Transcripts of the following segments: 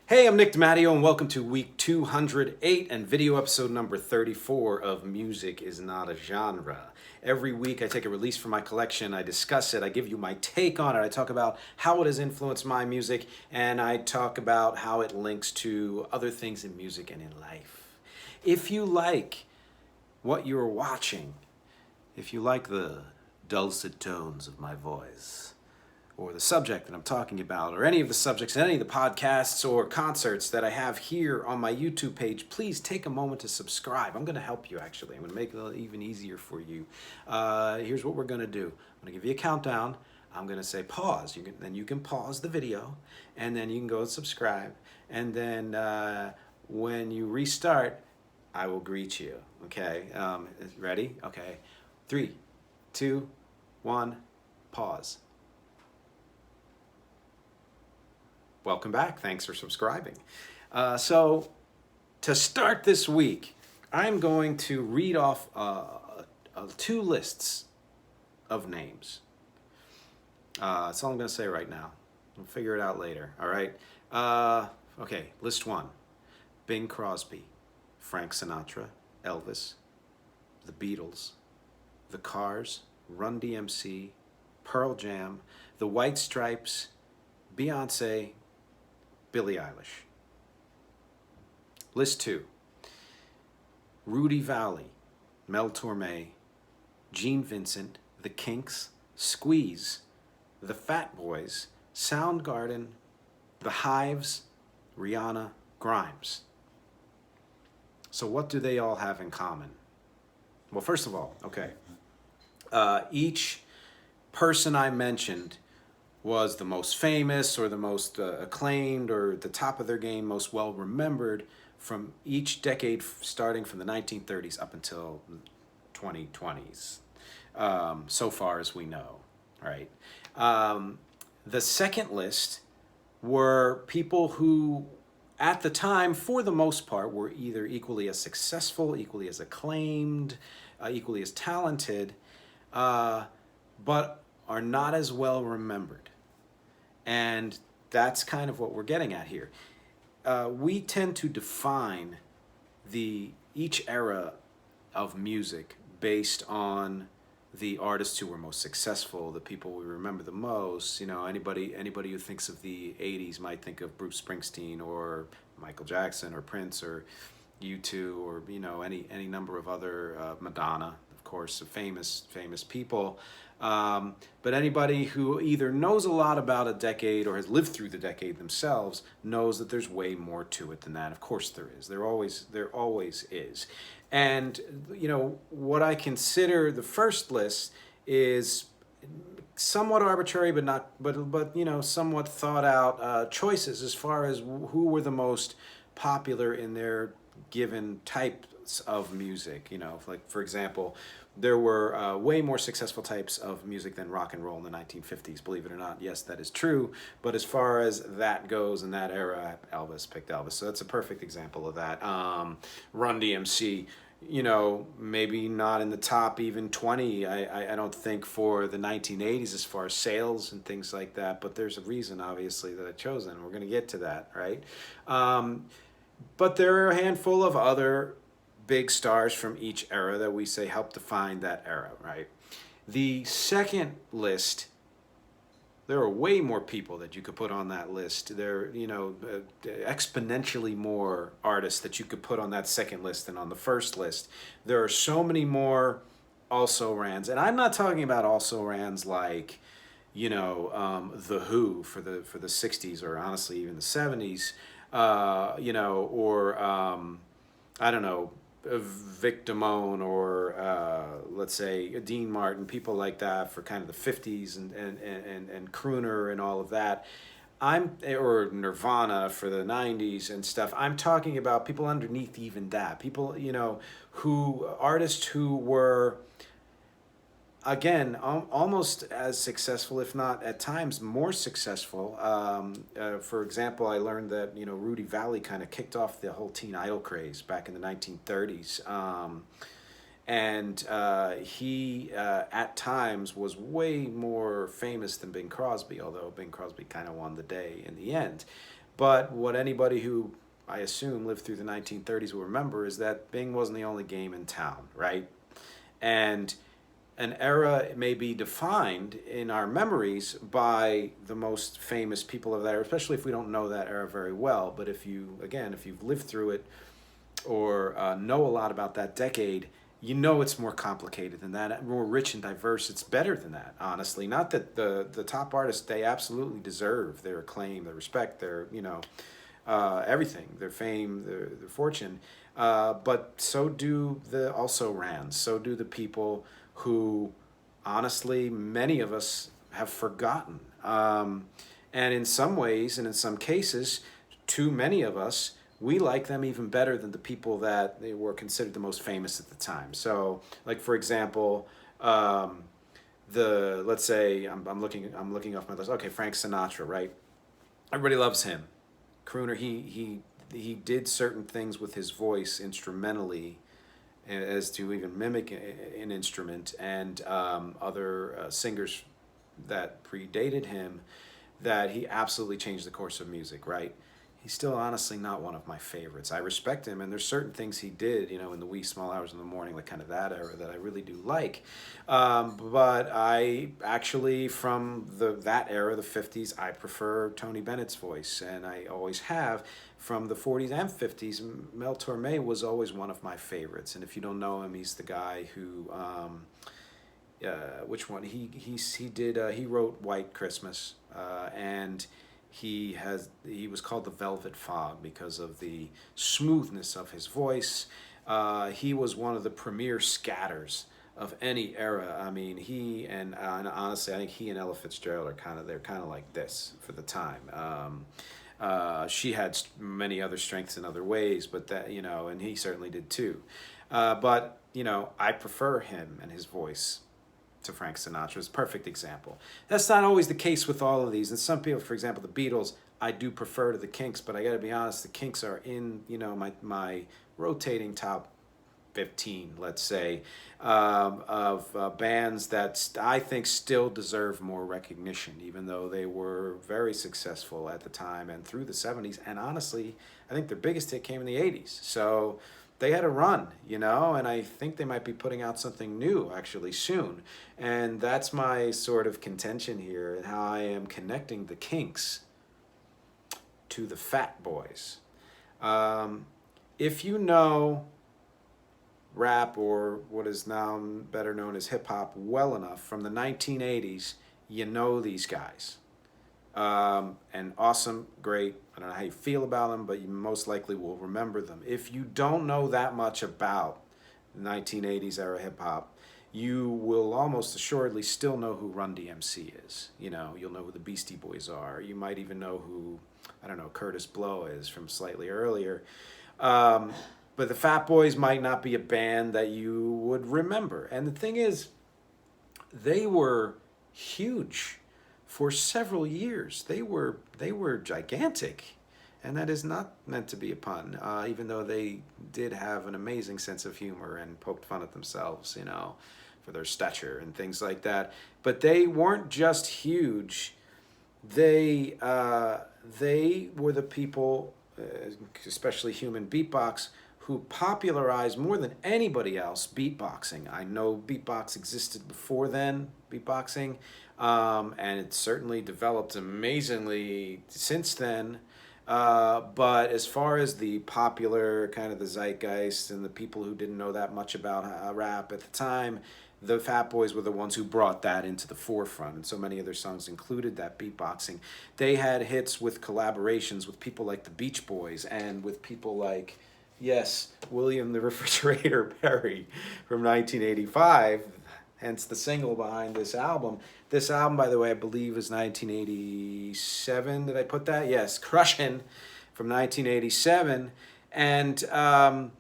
Hey, I'm Nick DiMatteo, and welcome to week 208 and video episode number 34 of Music is Not a Genre. Every week I take a release from my collection, I discuss it, I give you my take on it, I talk about how it has influenced my music, and I talk about how it links to other things in music and in life. If you like what you're watching, if you like the dulcet tones of my voice, or the subject that I'm talking about, or any of the subjects in any of the podcasts or concerts that I have here on my YouTube page, please take a moment to subscribe. I'm going to help you, actually. I'm going to make it even easier for you. Here's what we're going to do. I'm going to give you a countdown. I'm going to say pause. Then you can pause the video, and then you can go and subscribe. And then when you restart, I will greet you. Okay? Ready? Okay. 3, 2, 1, pause. Welcome back. Thanks for subscribing. So, to start this week, I'm going to read off 2 lists of names. That's all I'm going to say right now. We'll figure it out later. All right. Okay. List 1: Bing Crosby, Frank Sinatra, Elvis, the Beatles, the Cars, Run-D.M.C, Pearl Jam, the White Stripes, Beyoncé, Billie Eilish. List 2: Rudy, Vallee, Mel Torme, Vincent, the Kinks, Squeeze, the Fat Boys, Soundgarden, the Hives, Rihanna, Grimes. So what do they all have in common? Well, first of all, okay, each person I mentioned was the most famous or the most acclaimed or at the top of their game, most well remembered from each decade, starting from the 1930s up until 2020s, so far as we know, right? The second list were people who, at the time, for the most part, were either equally as successful, equally as acclaimed, equally as talented, but are not as well remembered. And that's kind of what we're getting at here. We tend to define each era of music based on the artists who were most successful, the people we remember the most. You know, anybody who thinks of the 80s might think of Bruce Springsteen or Michael Jackson or Prince or U2 or, you know, any number of other, Madonna, of course, famous people. But anybody who either knows a lot about a decade or has lived through the decade themselves knows that there's way more to it than that. Of course there is. There always is. And, you know, what I consider the first list is somewhat arbitrary, but you know, somewhat thought out choices as far as who were the most popular in their given types of music. You know, like, for example, there were way more successful types of music than rock and roll in the 1950s, believe it or not. Yes, that is true. But as far as that goes in that era, Elvis picked Elvis. So that's a perfect example of that. Run-D.M.C, you know, maybe not in the top even 20, I don't think, for the 1980s as far as sales and things like that. But there's a reason, obviously, that I chose them. We're going to get to that, right? But there are a handful of other big stars from each era that we say help define that era, right? The second list, there are way more people that you could put on that list. There, you know, exponentially more artists that you could put on that second list than on the first list. There are so many more also-rans, and I'm not talking about also-rans like, you know, The Who for the 60s, or honestly even the 70s, you know, or I don't know, Vic Damone, or let's say Dean Martin, people like that for kind of the 50s, and crooner and all of that. Or Nirvana for the 90s and stuff. I'm talking about people underneath even that. People, you know, artists who were, again, almost as successful, if not at times more successful. For example, I learned that, you know, Rudy Vallee kind of kicked off the whole teen idol craze back in the 1930s. And he, at times, was way more famous than Bing Crosby, although Bing Crosby kind of won the day in the end. But what anybody who, I assume, lived through the 1930s will remember is that Bing wasn't the only game in town, right? And an era may be defined in our memories by the most famous people of that era, especially if we don't know that era very well. But if you, again, if you've lived through it or know a lot about that decade, you know it's more complicated than that, more rich and diverse. It's better than that, honestly. Not that the top artists, they absolutely deserve their acclaim, their respect, their, everything, their fame, their fortune. But so do the also rans. So do the people who, honestly, many of us have forgotten. And in some ways, and in some cases, too many of us, we like them even better than the people that they were considered the most famous at the time. So, like for example, let's say I'm looking off my list. Okay, Frank Sinatra, right? Everybody loves him. Crooner. He did certain things with his voice instrumentally, as to even mimic an instrument, and other singers that predated him, that he absolutely changed the course of music, right? He's still honestly not one of my favorites. I respect him, and there's certain things he did, in the wee small hours in the morning, like kind of that era, that I really do like. But I actually, from that era, the 50s, I prefer Tony Bennett's voice, and I always have. From the 40s and 50s, Mel Torme was always one of my favorites. And if you don't know him, he's the guy who, which one? He wrote White Christmas, and he was called the Velvet Fog because of the smoothness of his voice. He was one of the premier scatters of any era. I mean, he and honestly, I think he and Ella Fitzgerald they're kind of like this for the time. She had many other strengths in other ways, but that, and he certainly did too. But I prefer him and his voice to Frank Sinatra's. Perfect example. That's not always the case with all of these. And some people, for example, the Beatles, I do prefer to the Kinks, but I got to be honest, the Kinks are in my rotating top 15, let's say, of bands that I think still deserve more recognition, even though they were very successful at the time and through the 70s. And honestly, I think their biggest hit came in the 80s. So they had a run, and I think they might be putting out something new actually soon. And that's my sort of contention here, and how I am connecting the Kinks to the Fat Boys. If you know rap, or what is now better known as hip hop, well enough from the 1980s, you know these guys. And awesome, great. I don't know how you feel about them, but you most likely will remember them. If you don't know that much about 1980s era hip hop, you will almost assuredly still know who Run-D.M.C is. You'll know who the Beastie Boys are. You might even know who, I don't know, Curtis Blow is from slightly earlier. But the Fat Boys might not be a band that you would remember. And the thing is, they were huge for several years. They were gigantic. And that is not meant to be a pun, even though they did have an amazing sense of humor and poked fun at themselves, for their stature and things like that. But they weren't just huge. They were the people, especially Human Beatbox, who popularized more than anybody else beatboxing. I know beatbox existed before then, beatboxing, and it certainly developed amazingly since then. But as far as the popular kind of the zeitgeist and the people who didn't know that much about rap at the time, the Fat Boys were the ones who brought that into the forefront, and so many of their songs included that beatboxing. They had hits with collaborations with people like the Beach Boys and with people like, yes, William the Refrigerator Perry from 1985, hence the single behind this album. This album, by the way, I believe is 1987. Did I put that? Yes, Crushin from 1987. And and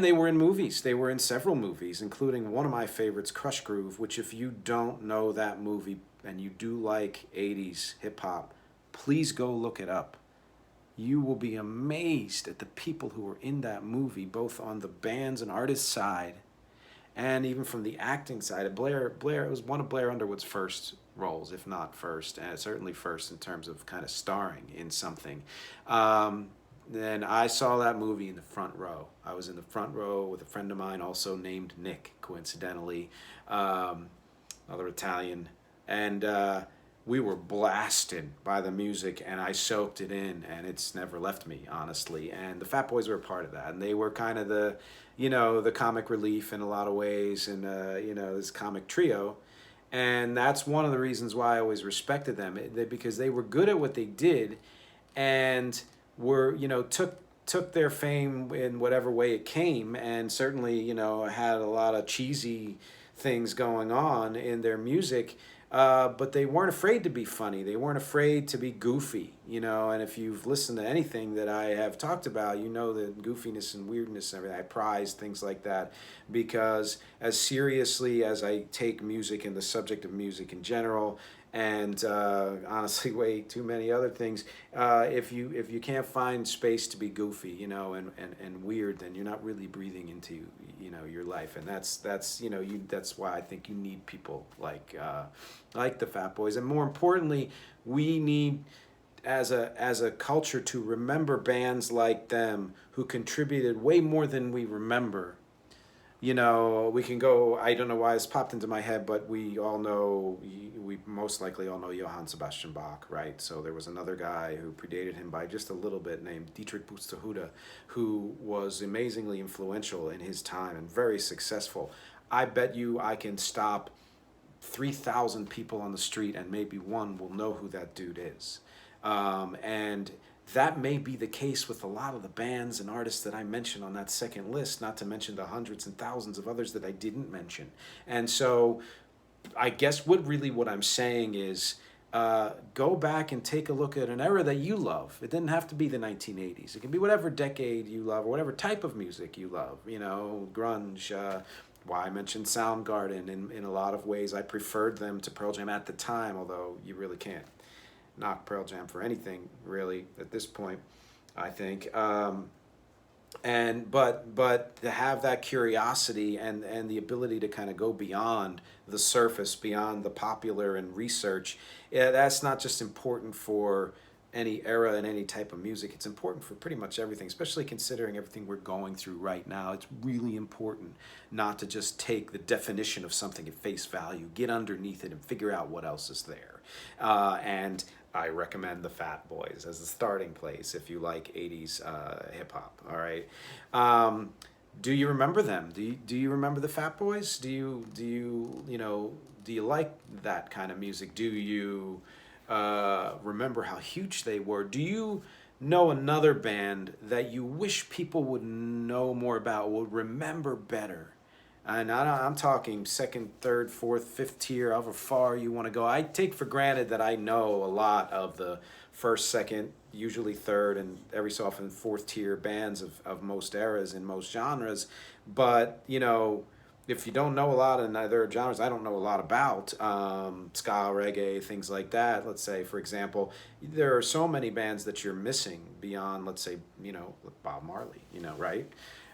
they were in movies. They were in several movies, including one of my favorites, Crush Groove, which if you don't know that movie and you do like 80s hip-hop, please go look it up. You will be amazed at the people who were in that movie, both on the band's and artist's side, and even from the acting side, Blair, it was one of Blair Underwood's first roles, if not first, and certainly first in terms of kind of starring in something. Then I saw that movie in the front row. I was in the front row with a friend of mine, also named Nick, coincidentally, another Italian, and we were blasted by the music, and I soaked it in, and it's never left me, honestly. And the Fat Boys were a part of that, and they were kind of the, the comic relief in a lot of ways, and this comic trio. And that's one of the reasons why I always respected them, because they were good at what they did, and were took their fame in whatever way it came, and certainly had a lot of cheesy things going on in their music, but they weren't afraid to be funny. They weren't afraid to be goofy, and if you've listened to anything that I have talked about, the goofiness and weirdness and everything. I prize things like that, because as seriously as I take music and the subject of music in general, and honestly way too many other things, if you can't find space to be goofy, and weird, then you're not really breathing into your life. And that's why I think you need people like the Fat Boys. And more importantly, we need, as a culture, to remember bands like them who contributed way more than we remember. We can go, I don't know why this popped into my head, but we most likely all know Johann Sebastian Bach, right? So there was another guy who predated him by just a little bit, named Dietrich Buxtehude, who was amazingly influential in his time and very successful. I bet you I can stop 3,000 people on the street and maybe one will know who that dude is. And that may be the case with a lot of the bands and artists that I mentioned on that second list, not to mention the hundreds and thousands of others that I didn't mention. And so I guess what I'm saying is, go back and take a look at an era that you love. It didn't have to be the 1980s. It can be whatever decade you love or whatever type of music you love, grunge. Why I mentioned Soundgarden. In a lot of ways, I preferred them to Pearl Jam at the time, although you really can't knock Pearl Jam for anything really at this point, I think. But to have that curiosity and the ability to kind of go beyond the surface, beyond the popular and research, that's not just important for any era and any type of music. It's important for pretty much everything, especially considering everything we're going through right now. It's really important not to just take the definition of something at face value, get underneath it and figure out what else is there. And I recommend the Fat Boys as a starting place if you like 80s hip hop. All right. Do you remember them? Do you remember the Fat Boys? Do you like that kind of music? Do you remember how huge they were? Do you know another band that you wish people would know more about, would remember better? And I'm talking second, third, fourth, fifth tier, however far you want to go. I take for granted that I know a lot of the first, second, usually third, and every so often fourth tier bands of most eras in most genres. But, if you don't know a lot in other genres, I don't know a lot about ska, reggae, things like that. Let's say, for example, there are so many bands that you're missing beyond, let's say, Bob Marley, right?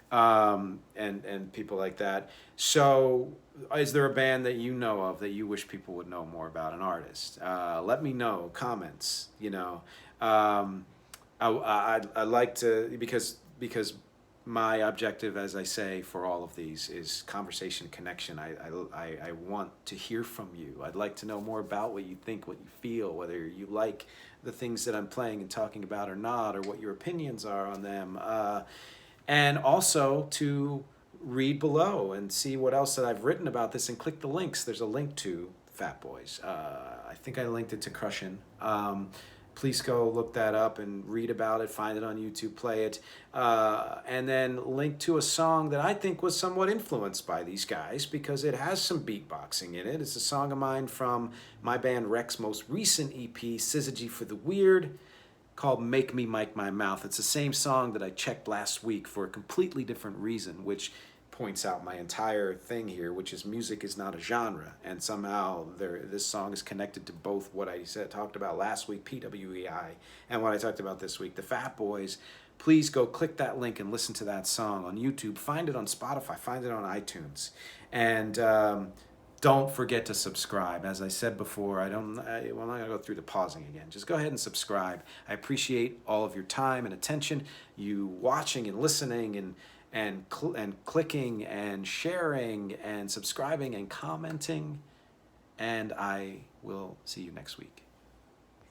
And people like that. So is there a band that you know of that you wish people would know more about, an artist? Let me know, comments, I'd like to, because my objective, as I say, for all of these is conversation, connection. I want to hear from you. I'd like to know more about what you think, what you feel, whether you like the things that I'm playing and talking about or not, or what your opinions are on them. And also to read below and see what else that I've written about this and click the links. There's a link to Fat Boys. I think I linked it to Crushin. Please go look that up and read about it, find it on YouTube, play it. And then link to a song that I think was somewhat influenced by these guys because it has some beatboxing in it. It's a song of mine from my band Wreck's most recent EP, Syzygy for the Weird, called Make Me Mic My Mouth. It's the same song that I checked last week for a completely different reason, which points out my entire thing here, which is music is not a genre, and somehow this song is connected to both what I talked about last week, PWEI, and what I talked about this week, the Fat Boys. Please go click that link and listen to that song on YouTube. Find it on Spotify. Find it on iTunes, and don't forget to subscribe. As I said before, I'm not gonna go through the pausing again. Just go ahead and subscribe. I appreciate all of your time and attention, you watching and listening and clicking and sharing and subscribing and commenting. And I will see you next week.